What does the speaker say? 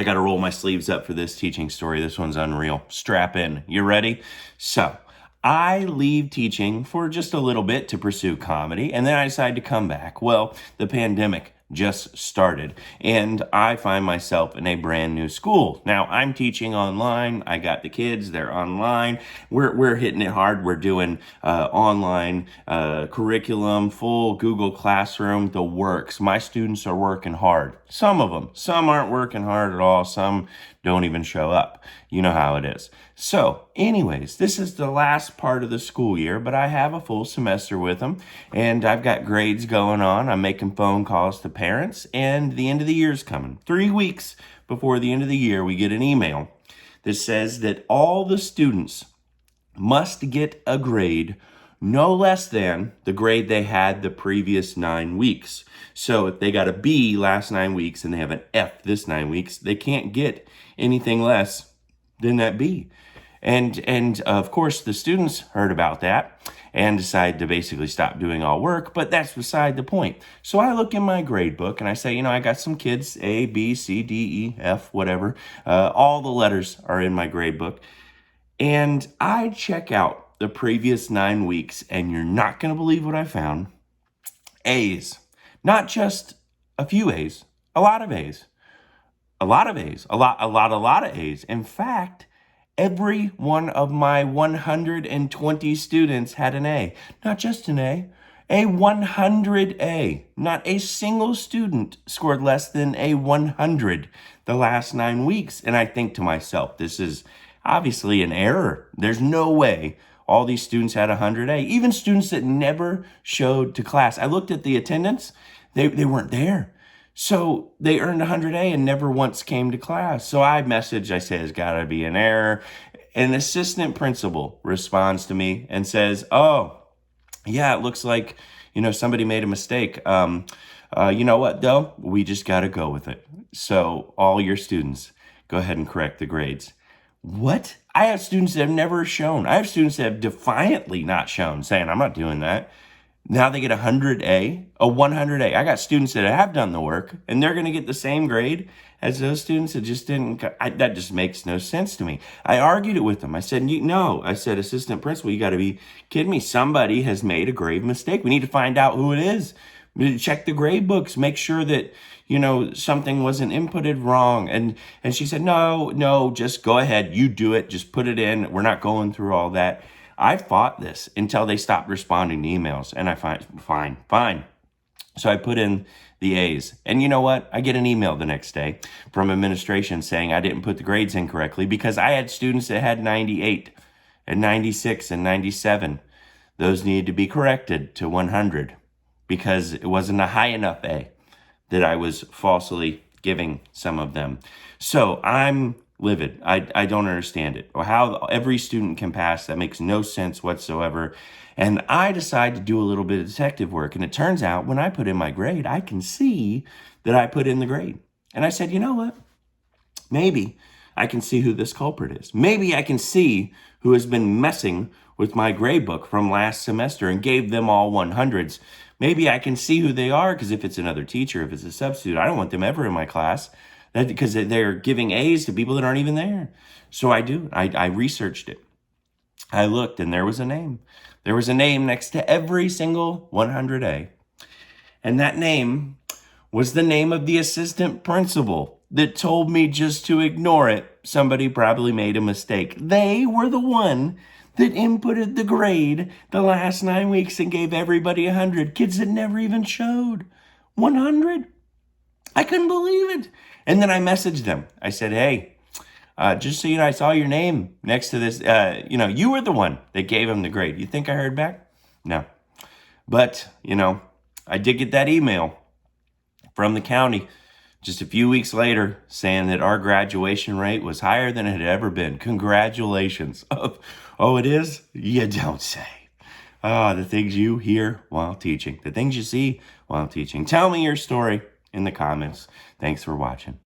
I got to roll my sleeves up for this teaching story. This one's unreal. Strap in. You ready? So, I leave teaching for just a little bit to pursue comedy, and then I decide to come back. Well, the pandemic just started, and I find myself in a brand new school. Now, I'm teaching online. I got the kids, they're online. We're hitting it hard. We're doing online curriculum, full Google Classroom, the works. My students are working hard. Some of them. Some aren't working hard at all. Some don't even show up. You know how it is. So, anyways, this is the last part of the school year, but I have a full semester with them, and I've got grades going on. I'm making phone calls to parents, and the end of the year is coming. 3 weeks before the end of the year, we get an email that says that all the students must get a grade no less than the grade they had the previous 9 weeks. So if they got a B last 9 weeks and they have an F this 9 weeks, they can't get anything less than that B. And of course, the students heard about that and decided to basically stop doing all work, but that's beside the point. So I look in my grade book and I say, I got some kids, A, B, C, D, E, F, whatever. All the letters are in my grade book. And I check out the previous 9 weeks, and you're not going to believe what I found. A's. Not just a few A's, a lot of A's. A lot of A's. A lot of A's. In fact, every one of my 120 students had an A. Not just an A 100A. Not a single student scored less than a 100 the last 9 weeks. And I think to myself, this is obviously an error. There's no way all these students had 100A. Even students that never showed to class. I looked at the attendance. They weren't there. So they earned 100A and never once came to class. So I messaged, I said, there's got to be an error. An assistant principal responds to me and says, oh, yeah, it looks like, somebody made a mistake. You know what, though? We just got to go with it. So all your students, go ahead and correct the grades. What? I have students that have never shown. I have students that have defiantly not shown, saying, I'm not doing that. Now they get 100A, a 100A. I got students that have done the work, and they're going to get the same grade as those students that just didn't. That just makes no sense to me. I argued it with them. I said, I said, assistant principal, you got to be kidding me. Somebody has made a grave mistake. We need to find out who it is. Check the grade books. Make sure that, something wasn't inputted wrong. And she said, no, just go ahead. You do it. Just put it in. We're not going through all that. I fought this until they stopped responding to emails, and I fine. So I put in the A's, and you know what? I get an email the next day from administration saying I didn't put the grades in correctly because I had students that had 98 and 96 and 97. Those needed to be corrected to 100 because it wasn't a high enough A that I was falsely giving some of them. So I'm livid. I don't understand it. Or how every student can pass. That makes no sense whatsoever. And I decide to do a little bit of detective work. And it turns out when I put in my grade, I can see that I put in the grade. And I said, you know what? Maybe I can see who this culprit is. Maybe I can see who has been messing with my grade book from last semester and gave them all 100s. Maybe I can see who they are, because if it's another teacher, if it's a substitute, I don't want them ever in my class. Because they're giving A's to people that aren't even there. So I do. I researched it. I looked, and there was a name. There was a name next to every single 100A. And that name was the name of the assistant principal that told me just to ignore it. Somebody probably made a mistake. They were the one that inputted the grade the last 9 weeks and gave everybody 100. Kids that never even showed 100. I couldn't believe it. And then I messaged them. I said, hey, just so you know, I saw your name next to this. You were the one that gave him the grade. You think I heard back? No. But, I did get that email from the county just a few weeks later saying that our graduation rate was higher than it had ever been. Congratulations. Oh, it is? You don't say. The things you hear while teaching. The things you see while teaching. Tell me your story in the comments. Thanks for watching.